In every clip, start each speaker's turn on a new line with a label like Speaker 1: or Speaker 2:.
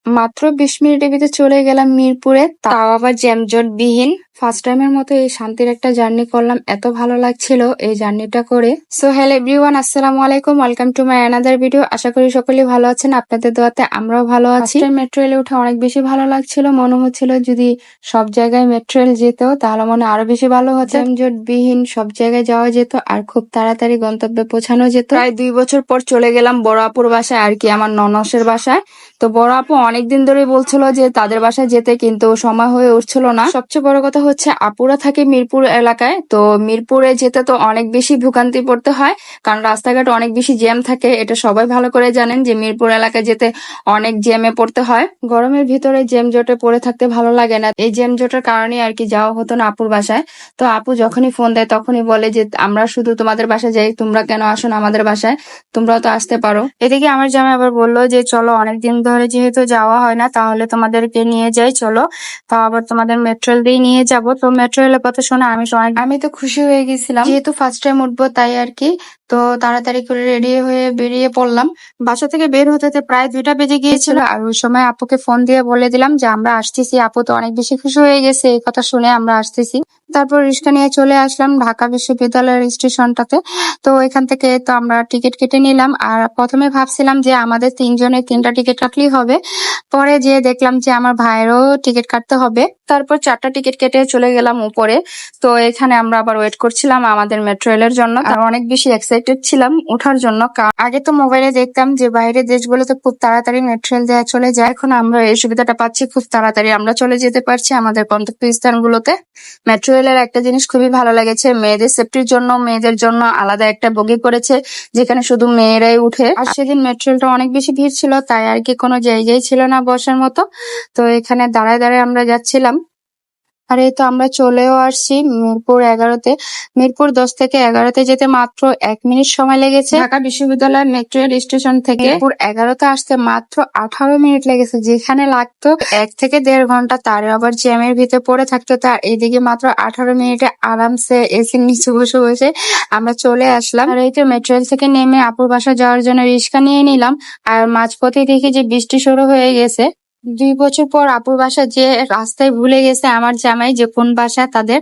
Speaker 1: মাত্র 20 মিনিটের ভিতরে চলে গেলাম মিরপুরে, তাও আবার জ্যামজট বিহীন। ফার্স্ট টাইমের মতো এই শান্তির একটা জার্নি করলাম, এত ভালো লাগছিল এই জার্নিটা করে। সো হ্যালো এভরিওয়ান, আসসালামু আলাইকুম, welcome to my another video. আশা করি সকলেই ভালো আছেন, আপনাদের দোয়াতে আমরাও ভালো আছি। মেট্রো রেলে উঠে অনেক বেশি ভালো লাগছিল, মনে হচ্ছিল যদি সব জায়গায় মেট্রো রেল যেত তাহলে মনে আরো বেশি ভালো হতো। জ্যামজট বিহীন সব জায়গায় যাওয়া যেত আর খুব তাড়াতাড়ি গন্তব্যে পৌঁছানো যেত। প্রায় 2 বছর পর চলে গেলাম বড় আপুর বাসায়, আর কি আমার ননসের বাসায়। তো বড় আপু অনেকদিন ধরে বলছিল যে তাদের বাসায় যেতে, কিন্তু সময় হয়ে উঠছিল না। সবচেয়ে বড় কথা হচ্ছে আপুরা থাকে মিরপুর এলাকায়, তো মিরপুরে যেতে তো অনেক বেশি ভোগান্তি পড়তে হয়, কারণ রাস্তাঘাট অনেক বেশি জ্যাম থাকে। এটা সবাই ভালো করে জানেন যে মিরপুর এলাকায় যেতে অনেক জ্যামে পড়তে হয়। গরমের ভিতরে জ্যাম জটে পড়ে থাকতে ভালো লাগে না, এই জ্যাম জটের কারণে আর কি যাওয়া হতো না আপুর বাসায়। তো আপু যখনই ফোন দেয় তখনই বলে যে আমরা শুধু তোমাদের বাসায় যাই, তোমরা কেন আসো না আমাদের বাসায়, তোমরাও তো আসতে পারো। এদিকে আমার জামাই আবার বললো যে চলো, অনেকদিন ধরে যেহেতু যাওয়া হয় না তাহলে তোমাদেরকে নিয়ে যাই, চলো। তাও আবার তোমাদের মেট্রো রেল দিয়ে নিয়ে যাবো। তো মেট্রো রেলের কথা শুনে আমি তো খুশি হয়ে গেছিলাম, যেহেতু ফার্স্ট টাইম উঠবো তাই আর কি। তো তাড়াতাড়ি করে রেডি হয়ে বেরিয়ে পড়লাম। বাসা থেকে বের হতে হতে প্রায় 2টা বেজে গিয়েছিল, আর ওই সময় আপুকে ফোন দিয়ে বলে দিলাম যে আমরা আসতেছি। আপু তো অনেক বেশি খুশি হয়ে গেছে এই কথা শুনে আমরা আসতেছি। তারপর রিক্সা নিয়ে চলে আসলাম ঢাকা বিশ্ববিদ্যালয়ের স্টেশনটাতে। তো এখান থেকে তো আমরা টিকিট কেটে নিলাম, আর প্রথমে ভাবছিলাম যে আমাদের 3 জনের 3টা টিকিট কাটলেই হবে। পরে যেয়ে দেখলাম যে আমার ভাইয়েরও টিকিট কাটতে হবে। তারপর 4টা টিকিট কেটে চলে গেলাম উপরে। তো এখানে আমরা আবার ওয়েট করছিলাম আমাদের মেট্রো রেলের জন্য, আর অনেক বেশি এক্সাইটেড ছিলাম ওঠার জন্য। আগে তো মোবাইলে দেখতাম যে বাইরের দেশগুলোতে খুব তাড়াতাড়ি মেট্রো রেল দেওয়া চলে যায়, এখন আমরা এই সুবিধাটা পাচ্ছি, খুব তাড়াতাড়ি আমরা চলে যেতে পারছি আমাদের গন্তব্যস্থানগুলোতে। মেট্রো রেলের একটা জিনিস খুবই ভালো লেগেছে, মেয়েদের সেফটির জন্য মেয়েদের জন্য আলাদা একটা বগি করেছে যেখানে শুধু মেয়েরাই উঠে। আর সেদিন মেট্রো রেলটা অনেক বেশি ভিড় ছিল, তাই আর কি কোনো জায়গায় ছিল না বসার মতো। তো এখানে দাঁড়ায় দাঁড়ায় আমরা যাচ্ছিলাম। আর এই তো আমরা চলেও আসছি মিরপুর 11-তে। মিরপুর 10 থেকে 11-তে যেতে মাত্র 1 মিনিট সময় লেগেছে। ঢাকা বিশ্ববিদ্যালয় মেট্রো রেল স্টেশন থেকে মিরপুর 11-তে আসতে মাত্র 18 মিনিট লেগেছে, যেখানে লাগতো 1 থেকে 1.5 ঘন্টা। তার আবার জ্যামের ভিতরে পড়ে থাকতো, তার এদিকে মাত্র 18 মিনিটে আরামসে এসির নিচে বসে বসে আমরা চলে আসলাম। আর এই তো মেট্রো রেল থেকে নেমে আপুর বাসা যাওয়ার জন্য রিক্সা নিয়ে নিলাম, আর মাঝপথে দেখি যে বৃষ্টি শুরু হয়ে গেছে। 2 বছর পর আপুর বাসা যে রাস্তায় ভুলে গেছে আমার জামাই যে কোন বাসা তাদের।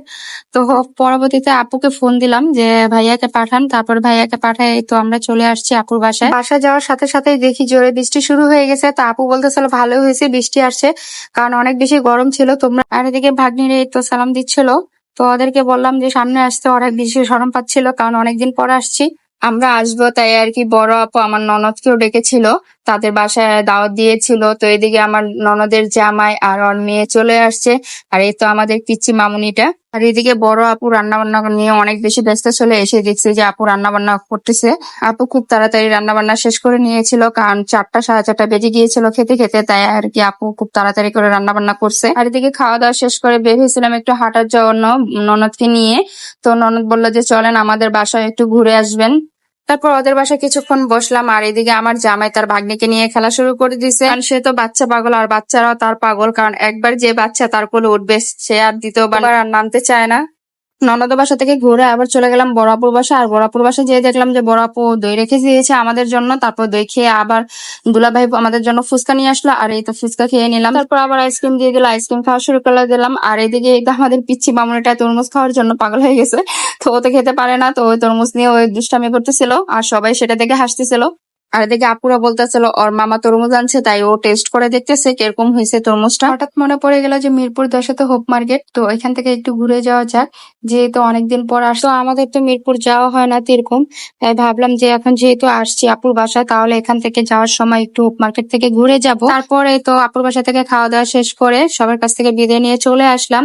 Speaker 1: তো পরবর্তীতে আপুকে ফোন দিলাম যে ভাইয়াকে পাঠান, তারপর ভাইয়াকে পাঠাই তো আমরা চলে আসছি আপুর বাসায়। বাসা যাওয়ার সাথে সাথে দেখি জোরে বৃষ্টি শুরু হয়ে গেছে। তো আপু বলতেছিল ভালো হয়েছে বৃষ্টি আসছে, কারণ অনেক বেশি গরম ছিল। তোমরা আর এদিকে ভাগ্নিরে তো সালাম দিচ্ছিল, তো ওদেরকে বললাম যে সামনে আসতে, অনেক বেশি শরম পাচ্ছিল কারণ অনেকদিন পর আসছি। আমরা আসবো তাই আর কি বড় আপু আমার ননদকেও ডেকেছিল, তাদের বাসায় দাওয়াত দিয়েছিল। তো এদিকে আমার ননদের জামাই আর ওর মেয়ে চলে আসছে, আর এই তো আমাদের পিচ্চি মামুনিটা। আর এদিকে বড় আপু রান্না বান্না নিয়ে অনেক বেশি ব্যস্ত, চলে এসে দেখছি যে আপু রান্না বান্না করতেছে। আপু খুব তাড়াতাড়ি রান্না বান্না শেষ করে নিয়েছিল, কারণ 4টা 4:30 বেজে গিয়েছিল খেতে খেতে, তাই আর কি আপু খুব তাড়াতাড়ি করে রান্না বান্না করছে। আর এদিকে খাওয়া দাওয়া শেষ করে বের হয়েছিলাম একটু হাঁটার জন্য ননদকে নিয়ে। তো ননদ বললো যে চলেন আমাদের বাসায় একটু ঘুরে আসবেন। তারপর ওদের বাসায় কিছুক্ষণ বসলাম, আর এদিকে আমার জামাই তার ভাগ্নিকে নিয়ে খেলা শুরু করে দিছে, কারণ সে তো বাচ্চা পাগল, আর বাচ্চারাও তার পাগল, কারণ একবার যে বাচ্চা তার কোলে উঠবে সে আর দ্বিতীয়বার আর নামতে চায় না। ননদের বাসা থেকে ঘুরে আবার চলে গেলাম বড়াপুর বাসা, আর বড়াপুর বাসা যেয়ে দেখলাম যে বড়াপু দই রেখে দিয়েছে আমাদের জন্য। তারপর দই খেয়ে আবার দুলাভাই আমাদের জন্য ফুচকা নিয়ে আসলো, আর এই তো ফুচকা খেয়ে নিলাম। তারপর আবার আইসক্রিম দিয়ে দিল, আইসক্রিম খাওয়া শুরু করে দিলাম। আর এদিকে আমাদের পিচ্ছি মামুনিটা তরমুজ খাওয়ার জন্য পাগল হয়ে গেছে, তো ও তো খেতে পারে না, তো ওই তরমুজ নিয়ে ওই দুষ্টামি করতেছিল, আর সবাই সেটা দেখে হাসতেছিল। আর এদিকে আপুরা বলতেছিল ওর মামা তরমুজ আনছে, তাই ও টেস্ট করে দেখতেছে কিরকম হয়েছে তরমুজটা। হঠাৎ মনে পড়ে গেল যে মিরপুর 10-এ তো হোপ মার্কেট, তো এখান থেকে একটু ঘুরে যাওয়া যাক, যেহেতু অনেকদিন পর আসতো, আমাদের তো মিরপুর যাওয়া হয় না এরকম। তাই ভাবলাম যে এখন যেহেতু আসছি আপুর বাসায়, তাহলে এখান থেকে যাওয়ার সময় একটু হোপ মার্কেট থেকে ঘুরে যাব। তারপরে তো আপুর বাসা থেকে খাওয়া দাওয়া শেষ করে সবার কাছ থেকে বিদায় নিয়ে চলে আসলাম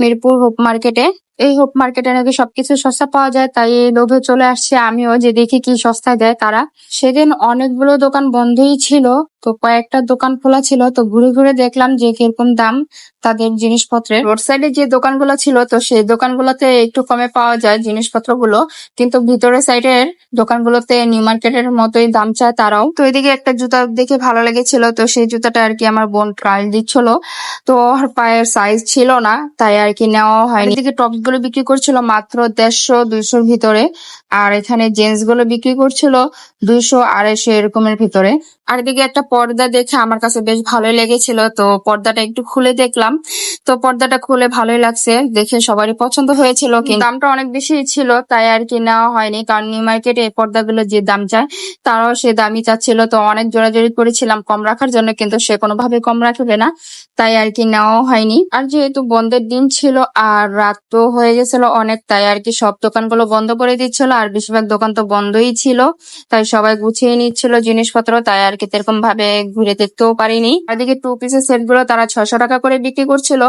Speaker 1: মিরপুর হোপ মার্কেটে। এই হোপ মার্কেটে নাকি সবকিছু সস্তা পাওয়া যায়, তাই এই লোভে চলে আসছে আমিও, যে দেখি কি সস্তায় দেয় তারা। সেদিন অনেকগুলো দোকান বন্ধই ছিল, তো কয়েকটা দোকান খোলা ছিল। তো ঘুরে ঘুরে দেখলাম যে কিরকম দাম তাদের জিনিসপত্রের। রোড সাইডে যে দোকানগুলো ছিল, তো সেই দোকানগুলোতে একটু কমে পাওয়া যায় জিনিসপত্রগুলো, কিন্তু ভিতরের সাইডের দোকানগুলোতে নিউ মার্কেটের মতোই দাম চায় তারাও। তো এদিকে একটা জুতা দেখে ভালো লেগেছিল, তো সেই জুতাটা আর কি আমার বোন ট্রায়াল দিচ্ছিল, তো ওর পায়ের সাইজ ছিল না, তাই আর কি নেওয়া হয়নি। এদিকে টপস গুলো বিক্রি করছিল মাত্র 150-200 ভিতরে, আর এখানে জেন্টস গুলো বিক্রি করছিল 200-250 এরকমের ভিতরে। আর এদিকে একটা পর্দা দেখে আমার কাছে বেশ ভালোই লেগেছিল, তো পর্দাটা একটু খুলে দেখলাম। তো পর্দাটা খুলে ভালোই লাগছে, দেখে সবারই পছন্দ হয়েছিল, কিন্তু দামটা অনেক বেশি ছিল, তাই আর কি নেওয়া হয়নি। কারণ নিউ মার্কেটে এই পর্দাগুলো যে দাম চায় তারাও সে দামই চাচ্ছিল, তো অনেক জোরাজোরি করেছিলাম কম রাখার জন্য, কিন্তু সে কোনোভাবে কম রাখবে না, তাই আর কি নেওয়াও হয়নি। আর যেহেতু বন্ধের দিন ছিল আর রাত তো হয়ে গেছিল অনেক, তাই আর কি সব দোকানগুলো বন্ধ করে দিচ্ছিল, আর বেশিরভাগ দোকান তো বন্ধই ছিল, তাই সবাই গুছিয়ে নিচ্ছিল জিনিসপত্র, তাই আর কি এরকম ভাবে ঘুরে দেখতেও পারিনি। আর এদিকে 2 পিসের সেট গুলো তারা 600 টাকা করে বিক্রি করছিল,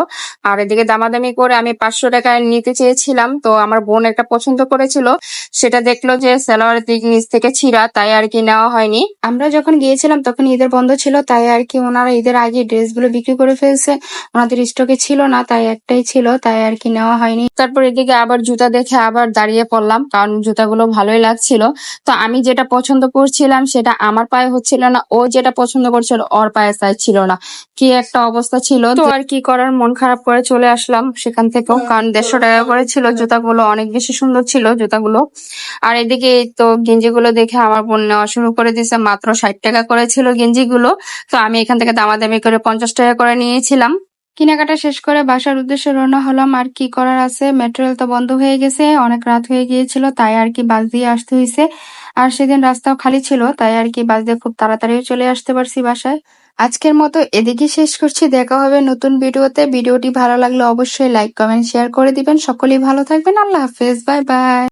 Speaker 1: আর এদিকে দামাদামি করে আমি 500 টাকায় নিতে চেয়েছিলাম, তো আমার বোন একটা পছন্দ করেছিল, সেটা দেখলো যে সেলোয়ারের দিক নিচ থেকে ছিঁড়া, তাই আর কি নেওয়া হয়নি। আমরা যখন গিয়েছিলাম তখন ঈদের বন্ধ ছিল, তাই আর কি ওনারা ঈদের আগে ড্রেসগুলো বিক্রি করে ফেলছে, ওনাদের স্টকে ছিল না, তাই একটাই ছিল, তাই আর কি নেওয়া হয়নি। তারপর এদিকে আবার জুতা দেখে আবার দাঁড়িয়ে পড়লাম, কারণ জুতাগুলো ভালোই লাগছিল। তো আমি যেটা পছন্দ করছিলাম সেটা আমার পায়ে হচ্ছিল না, ও যেটা পছন্দ করছিল ওর পায়ে সাইজ ছিল না, কি একটা অবস্থা ছিল। তো আর কি করার, মন খারাপ করে চলে আসলাম সেখান থেকেও, কারণ 150 টাকা করে ছিল জুতাগুলো, অনেক বেশি সুন্দর ছিল জুতাগুলো। আর এদিকে তো গেঞ্জিগুলো দেখে আমার বোন নেওয়া শুরু করে দিয়েছে, মাত্র 60 টাকা করে ছিল গেঞ্জিগুলো, তো আমি এখান থেকে দামাদামি করে 50 টাকা করে নিয়েছিলাম। কেনাকাটা শেষ করে বাসার উদ্দেশ্যে রওনা হলাম, আর কি করার আছে, মেট্রো তো বন্ধ হয়ে গেছে, অনেক রাত হয়ে গিয়েছিল, তাই আর কি বাস দিয়ে আসতে হয়েছে। আর সেদিন রাস্তাও খালি ছিল, তাই আর কি বাস দিয়ে খুব তাড়াতাড়ি চলে আসতে পারছি বাসায়। আজকের মতো এদিকে শেষ করছি, দেখা হবে নতুন ভিডিওতে। ভিডিওটি ভালো লাগলে অবশ্যই লাইক কমেন্ট শেয়ার করে দিবেন। সকলেই ভালো থাকবেন, আল্লাহ হাফেজ, বাই বাই।